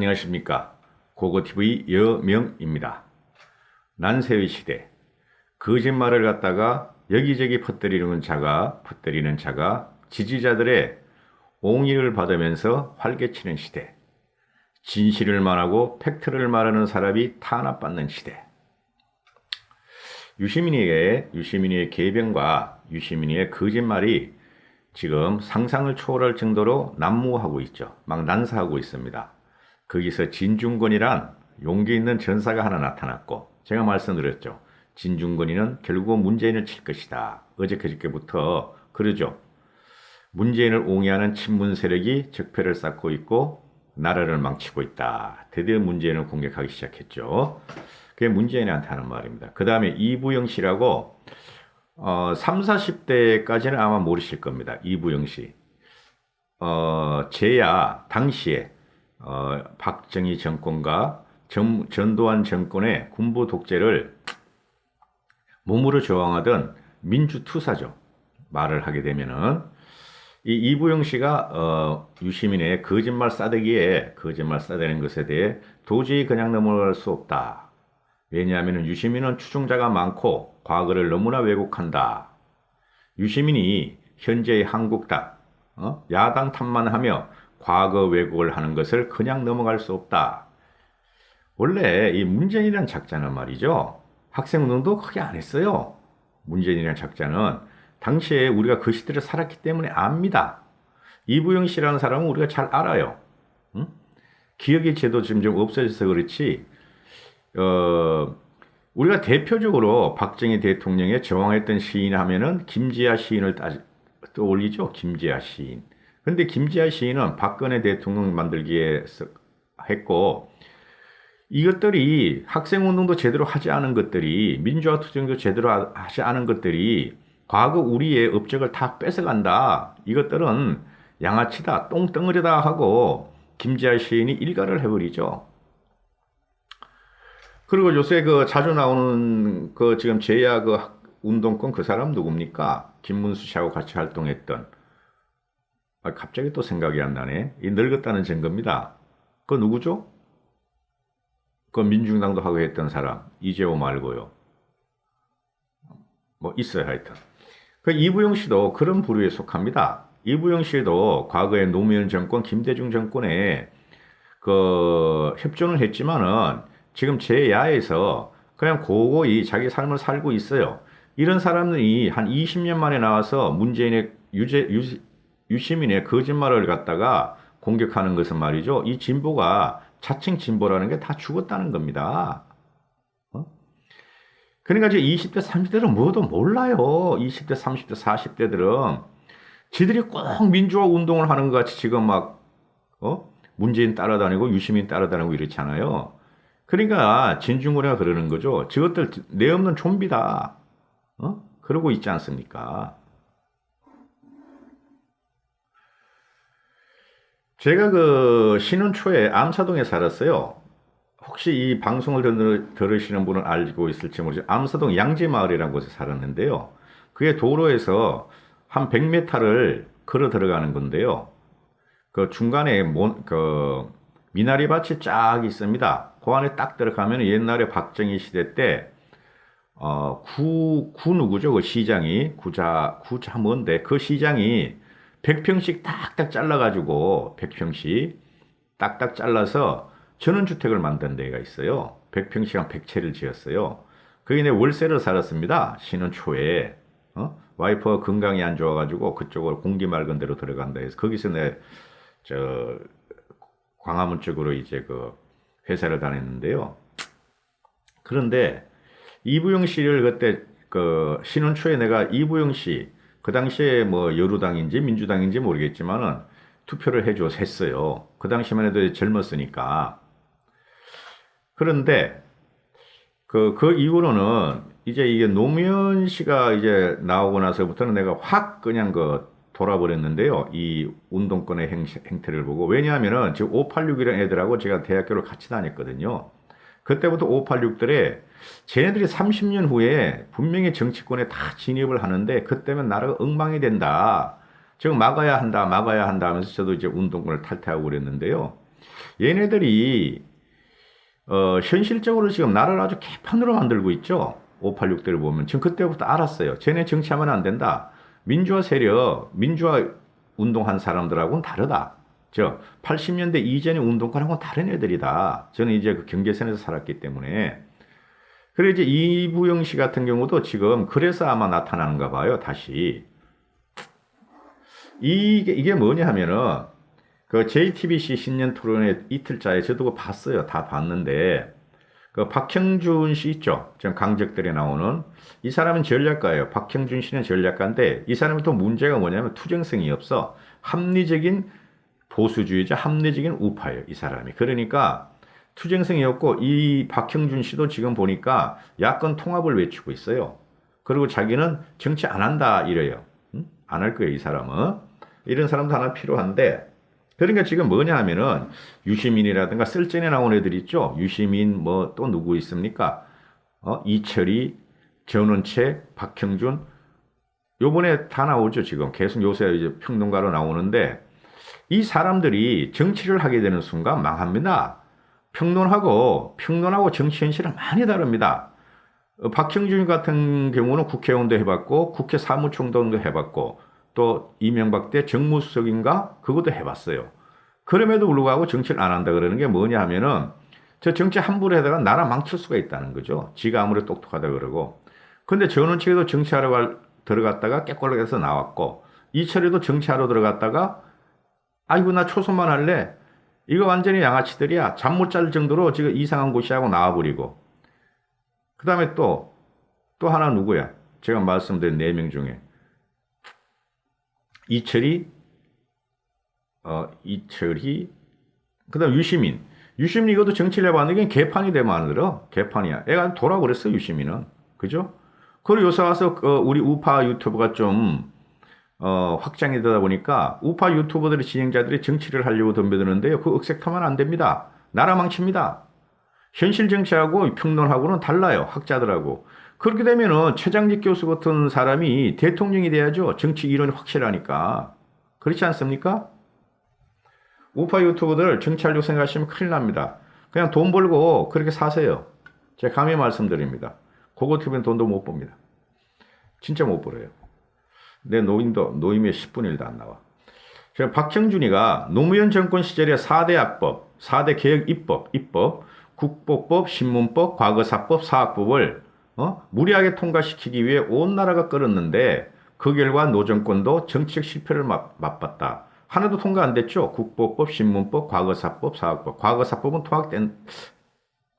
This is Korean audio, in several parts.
안녕하십니까. 고고TV 여명입니다. 난세의 시대, 거짓말을 갖다가 여기저기 퍼뜨리는 자가 지지자들의 옹의를 받으면서 활개치는 시대, 진실을 말하고 팩트를 말하는 사람이 탄압받는 시대. 유시민이의 계병과 유시민이의 거짓말이 지금 상상을 초월할 정도로 난무하고 있죠. 막 난사하고 있습니다. 거기서 진중권이란 용기 있는 전사가 하나 나타났고, 제가 말씀드렸죠. 진중권이는 결국 문재인을 칠 것이다. 어제 그저께부터 그러죠. 문재인을 옹호하는 친문 세력이 적폐를 쌓고 있고 나라를 망치고 있다. 드디어 문재인을 공격하기 시작했죠. 그게 문재인한테 하는 말입니다. 그 다음에 이부영 씨라고 3, 40대까지는 아마 모르실 겁니다. 이부영 씨. 제야 당시에 박정희 정권과 전두환 정권의 군부 독재를 몸으로 저항하던 민주투사죠. 말을 하게 되면은 이 이부영 씨가 유시민의 거짓말 싸대는 것에 대해 도저히 그냥 넘어갈 수 없다. 왜냐하면 유시민은 추종자가 많고 과거를 너무나 왜곡한다. 유시민이 현재의 한국당 야당 탓만 하며 과거 왜곡을 하는 것을 그냥 넘어갈 수 없다. 원래 이 문재인이라는 작자는 말이죠. 학생운동도 크게 안 했어요. 문재인이라는 작자는 당시에 우리가 그 시대를 살았기 때문에 압니다. 이부영 씨라는 사람은 우리가 잘 알아요. 응? 기억의 제도 지금 좀 없어져서 그렇지. 우리가 대표적으로 박정희 대통령에 저항했던 시인 하면은 김지아 시인을 떠올리죠. 김지아 시인. 근데 김지아 시인은 박근혜 대통령 만들기에 했고, 이것들이 학생운동도 제대로 하지 않은 것들이, 민주화 투쟁도 제대로 하지 않은 것들이 과거 우리의 업적을 다 뺏어간다. 이것들은 양아치다, 똥덩어리다 하고 김지아 시인이 일가를 해버리죠. 그리고 요새 자주 나오는 지금 제야 운동권 그 사람 누굽니까? 김문수 씨하고 같이 활동했던. 갑자기 또 생각이 안 나네. 이 늙었다는 증거입니다. 그 누구죠? 그 민중당도 하고 했던 사람. 이재호 말고요. 뭐 있어요, 하여튼. 그 이부영 씨도 그런 부류에 속합니다. 이부영 씨도 과거에 노무현 정권, 김대중 정권에 협조는 했지만은 지금 제야에서 그냥 고고히 자기 삶을 살고 있어요. 이런 사람들이 한 20년 만에 나와서 문재인의 유시민의 거짓말을 갖다가 공격하는 것은 말이죠. 이 진보가 자칭 진보라는 게 다 죽었다는 겁니다. 그러니까 이제 20대, 30대들은 뭐도 몰라요. 20대, 30대, 40대들은 지들이 꼭 민주화 운동을 하는 것 같이 지금 문재인 따라다니고 유시민 따라다니고 이렇잖아요. 그러니까 진중권이가 그러는 거죠. 저것들 내 없는 좀비다. 그러고 있지 않습니까? 제가 신혼 초에 암사동에 살았어요. 혹시 이 방송을 들으시는 분은 알고 있을지 모르지만 암사동 양지마을이라는 곳에 살았는데요. 그게 도로에서 한 100m를 걸어 들어가는 건데요. 그 중간에 미나리 밭이 쫙 있습니다. 그 안에 딱 들어가면 옛날에 박정희 시대 때 구 누구죠? 그 시장이 구자 뭔데 그 시장이 100평씩 딱딱 잘라가지고 100평씩 딱딱 잘라서 전원주택을 만든 데가 있어요. 100평씩 한 100채를 지었어요. 거기 내 월세를 살았습니다. 신혼 초에. 와이프가 건강이 안 좋아가지고 그쪽으로 공기 맑은 데로 들어간다 해서 거기서 광화문 쪽으로 이제 회사를 다녔는데요. 그런데 이부영 씨를 그때 신혼 초에 내가 이부영 씨 그 당시에 뭐 여루당인지 민주당인지 모르겠지만은 투표를 했어요. 그 당시만 해도 젊었으니까. 그런데 그 이후로는 이제 이게 노무현 씨가 이제 나오고 나서부터는 내가 확 그냥 돌아버렸는데요. 이 운동권의 행태를 보고. 왜냐하면은 지금 586이라는 애들하고 제가 대학교를 같이 다녔거든요. 그때부터 586들에 쟤네들이 30년 후에 분명히 정치권에 다 진입을 하는데 그때면 나라가 엉망이 된다. 지금 막아야 한다 하면서 저도 이제 운동권을 탈퇴하고 그랬는데요. 얘네들이 현실적으로 지금 나라를 아주 개판으로 만들고 있죠. 586대를 보면 지금 그때부터 알았어요. 쟤네 정치하면 안 된다. 민주화 세력, 민주화 운동한 사람들하고는 다르다. 80년대 이전의 운동권하고는 다른 애들이다. 저는 이제 그 경계선에서 살았기 때문에. 그리고 이제 이부영 씨 같은 경우도 지금 그래서 아마 나타나는가 봐요. 다시. 이게 뭐냐 하면은 그 JTBC 신년 토론회 이틀짜리 저도 그거 봤어요. 다 봤는데 그 박형준 씨 있죠. 지금 강적들에 나오는 이 사람은 전략가예요. 박형준 씨는 전략가인데 이 사람은 또 문제가 뭐냐면 투쟁성이 없어. 합리적인 보수주의자, 합리적인 우파예요. 이 사람이. 그러니까 투쟁성이 없고 이 박형준 씨도 지금 보니까 야권 통합을 외치고 있어요. 그리고 자기는 정치 안 한다 이래요. 안 할 거예요. 이 사람은. 이런 사람도 하나 필요한데 그러니까 지금 뭐냐 하면은 유시민이라든가 썰전에 나온 애들 있죠. 유시민 뭐 또 누구 있습니까? 이철이, 전원채, 박형준 요번에 다 나오죠. 지금 계속 요새 이제 평론가로 나오는데 이 사람들이 정치를 하게 되는 순간 망합니다. 평론하고 정치 현실은 많이 다릅니다. 박형준 같은 경우는 국회의원도 해봤고 국회 사무총장도 해봤고 또 이명박 때 정무수석인가 그것도 해봤어요. 그럼에도 불구하고 정치를 안 한다 그러는 게 뭐냐 하면은 저 정치 함부로 하다가 나라 망칠 수가 있다는 거죠. 지가 아무리 똑똑하다 그러고. 근데 전원칙에도 정치하러 들어갔다가 깨꼴락해서 나왔고 이철에도 정치하러 들어갔다가 아이고 나 초선만 할래. 이거 완전히 양아치들이야. 잠 못 잘 정도로 지금 이상한 곳이 하고 나와버리고. 그 다음에 또 하나 누구야? 제가 말씀드린 4명 중에. 이철이, 그 다음 유시민. 유시민 이것도 정치를 해봤는데 개판이 되면 안 들어. 개판이야. 애가 돌아버렸어, 유시민은. 그죠? 그리고 요새 와서 우리 우파 유튜브가 좀, 확장이 되다 보니까 우파 유튜버들의 진행자들이 정치를 하려고 덤벼드는데요. 그 억색하면 안 됩니다. 나라 망칩니다. 현실 정치하고 평론하고는 달라요. 학자들하고. 그렇게 되면은 최장직 교수 같은 사람이 대통령이 돼야죠. 정치 이론이 확실하니까. 그렇지 않습니까? 우파 유튜버들 정치하려고 생각하시면 큰일 납니다. 그냥 돈 벌고 그렇게 사세요. 제가 감히 말씀드립니다. 그거 TV는 돈도 못 봅니다. 진짜 못 벌어요. 내 노임에 10분의 1도 안 나와. 제가 박형준이가 노무현 정권 시절에 4대 악법, 4대 개혁 입법, 국보법, 신문법, 과거사법, 사학법을 무리하게 통과시키기 위해 온 나라가 끓었는데 그 결과 노정권도 정치적 실패를 맛봤다. 하나도 통과 안 됐죠. 국보법, 신문법, 과거사법, 사학법.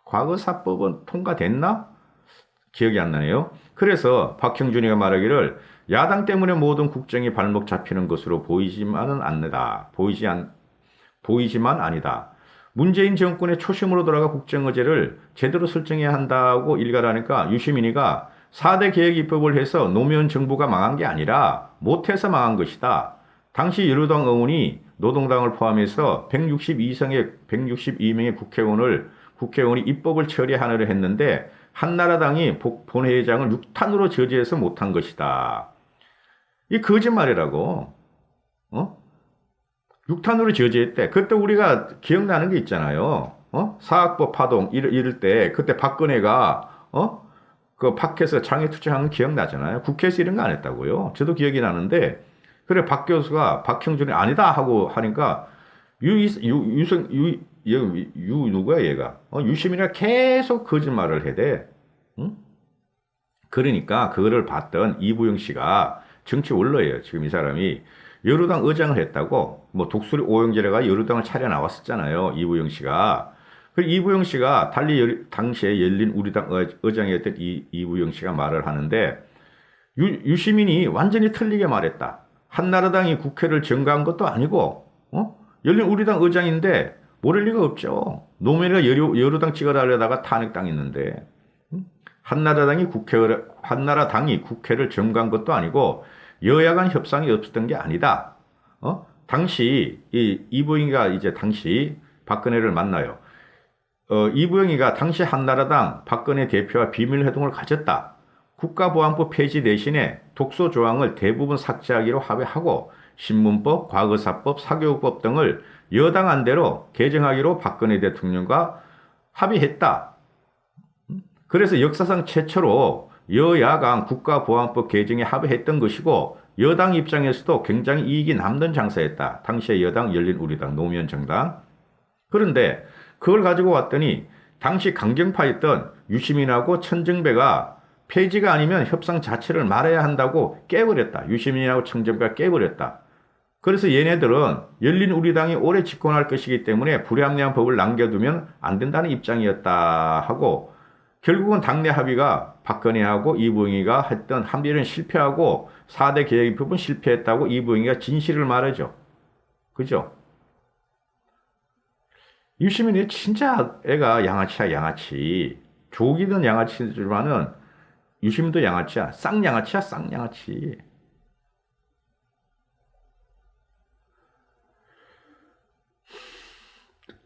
과거사법은 통과됐나? 기억이 안 나네요. 그래서 박형준이가 말하기를 야당 때문에 모든 국정이 발목 잡히는 것으로 보이지만은 않는다. 보이지만 아니다. 문재인 정권의 초심으로 돌아가 국정의제를 제대로 설정해야 한다고 일갈하니까 유시민이가 4대 개혁 입법을 해서 노무현 정부가 망한 게 아니라 못해서 망한 것이다. 당시 여루당 의원이 노동당을 포함해서 162명의 국회의원이 입법을 처리하느라 했는데 한나라당이 본회의장을 6탄으로 저지해서 못한 것이다. 이 거짓말이라고. 6탄으로 저지했대. 그때 우리가 기억나는 게 있잖아요. 사학법 파동 이럴 때 그때 박근혜가 그 밖에서 장애 투쟁한 거 기억나잖아요. 국회에서 이런 거 안 했다고요. 저도 기억이 나는데 그래 박 교수가 박형준이 아니다 하고 하니까 누구야 얘가? 유시민이가 계속 거짓말을 해대. 응? 그러니까 그거를 봤던 이부영 씨가 정치 원로예요. 지금 이 사람이 여루당 의장을 했다고 뭐 독수리 오영재가 여루당을 차려 나왔었잖아요. 이부영 씨가. 그리고 이부영 씨가 달리 당시에 열린 우리당 의장이었던 이부영 씨가 말을 하는데 유시민이 완전히 틀리게 말했다. 한나라당이 국회를 증가한 것도 아니고 열린 우리당 의장인데 모를 리가 없죠. 노무현이가 여루당 찍어달려다가 탄핵당했는데 한나라당이 국회를 점거한 것도 아니고 여야 간 협상이 없었던 게 아니다. 당시 이부영이가 이제 당시 박근혜를 만나요. 이부영이가 당시 한나라당 박근혜 대표와 비밀회동을 가졌다. 국가보안법 폐지 대신에 독소 조항을 대부분 삭제하기로 합의하고 신문법, 과거사법, 사교육법 등을 여당 안대로 개정하기로 박근혜 대통령과 합의했다. 그래서 역사상 최초로 여야간 국가보안법 개정에 합의했던 것이고 여당 입장에서도 굉장히 이익이 남는 장사였다. 당시의 여당 열린우리당 노무현 정당. 그런데 그걸 가지고 왔더니 당시 강경파였던 유시민하고 천정배가 폐지가 아니면 협상 자체를 말아야 한다고 깨버렸다. 유시민하고 천정배가 깨버렸다. 그래서 얘네들은 열린우리당이 오래 집권할 것이기 때문에 불합리한 법을 남겨두면 안 된다는 입장이었다 하고 결국은 당내 합의가 박근혜하고 이부영이가 했던 합의는 실패하고 4대 계획입법은 실패했다고 이부영이가 진실을 말하죠. 그죠? 유시민이 진짜 애가 양아치야 양아치. 조기든 양아치지만은 유시민도 양아치야. 쌍양아치야 쌍양아치.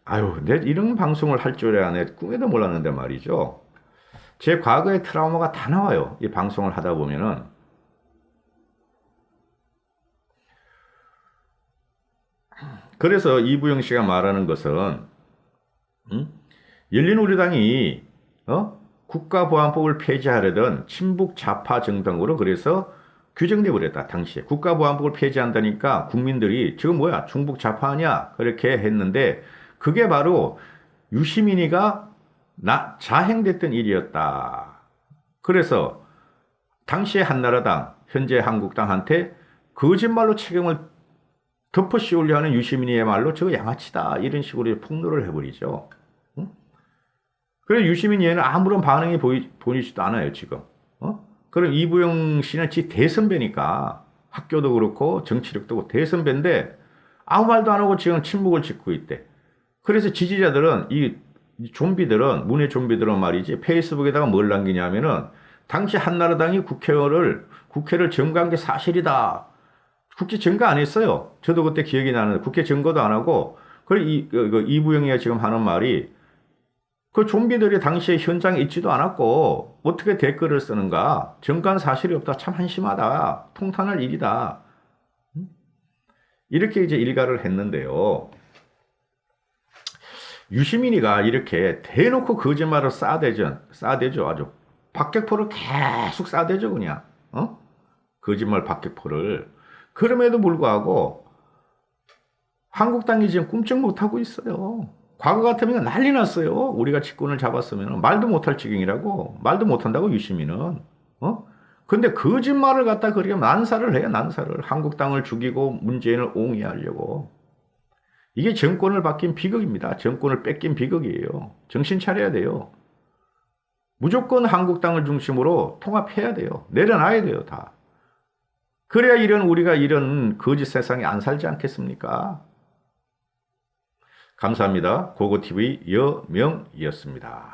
아유, 내 이런 방송을 할 줄이야 내 꿈에도 몰랐는데 말이죠. 제 과거의 트라우마가 다 나와요. 이 방송을 하다 보면은. 그래서 이부영 씨가 말하는 것은 열린우리당이 국가보안법을 폐지하려던 친북 좌파 정당으로 그래서 규정돼 버렸다. 당시에 국가보안법을 폐지한다니까 국민들이 지금 뭐야 중북 좌파냐 그렇게 했는데 그게 바로 유시민이가 자행됐던 일이었다. 그래서 당시의 한나라당, 현재 한국당한테 거짓말로 책임을 덮어 씌우려 하는 유시민이의 말로 저거 양아치다 이런 식으로 폭로를 해버리죠. 그래서 유시민 얘는 아무런 반응이 보이지도 않아요 지금. 그럼 이부영 씨는 지 대선배니까 학교도 그렇고 정치력도 그렇고 대선배인데 아무 말도 안 하고 지금 침묵을 짓고 있대. 그래서 지지자들은 이 좀비들은 문의 좀비들은 말이지 페이스북에다가 뭘 남기냐면은 당시 한나라당이 국회를 점거한 게 사실이다. 국회 점거 안 했어요. 저도 그때 기억이 나는데 국회 점거도 안 하고 그리고 이부영이가 지금 하는 말이 그 좀비들이 당시에 현장에 있지도 않았고 어떻게 댓글을 쓰는가. 점거한 사실이 없다. 참 한심하다. 통탄할 일이다. 이렇게 이제 일가를 했는데요. 유시민이가 이렇게 대놓고 거짓말을 싸대죠. 아주 박격포를 계속 싸대죠 그냥. 거짓말 박격포를. 그럼에도 불구하고 한국당이 지금 꿈쩍 못하고 있어요. 과거 같으면 난리 났어요. 우리가 집권을 잡았으면 말도 못할 지경이라고. 말도 못한다고 유시민은. 근데 거짓말을 갖다 그렇게 난사를 해요. 난사를. 한국당을 죽이고 문재인을 옹이하려고. 이게 정권을 바뀐 비극입니다. 정권을 뺏긴 비극이에요. 정신 차려야 돼요. 무조건 한국당을 중심으로 통합해야 돼요. 내려놔야 돼요, 다. 그래야 우리가 이런 거짓 세상에 안 살지 않겠습니까? 감사합니다. 고고TV 여명이었습니다.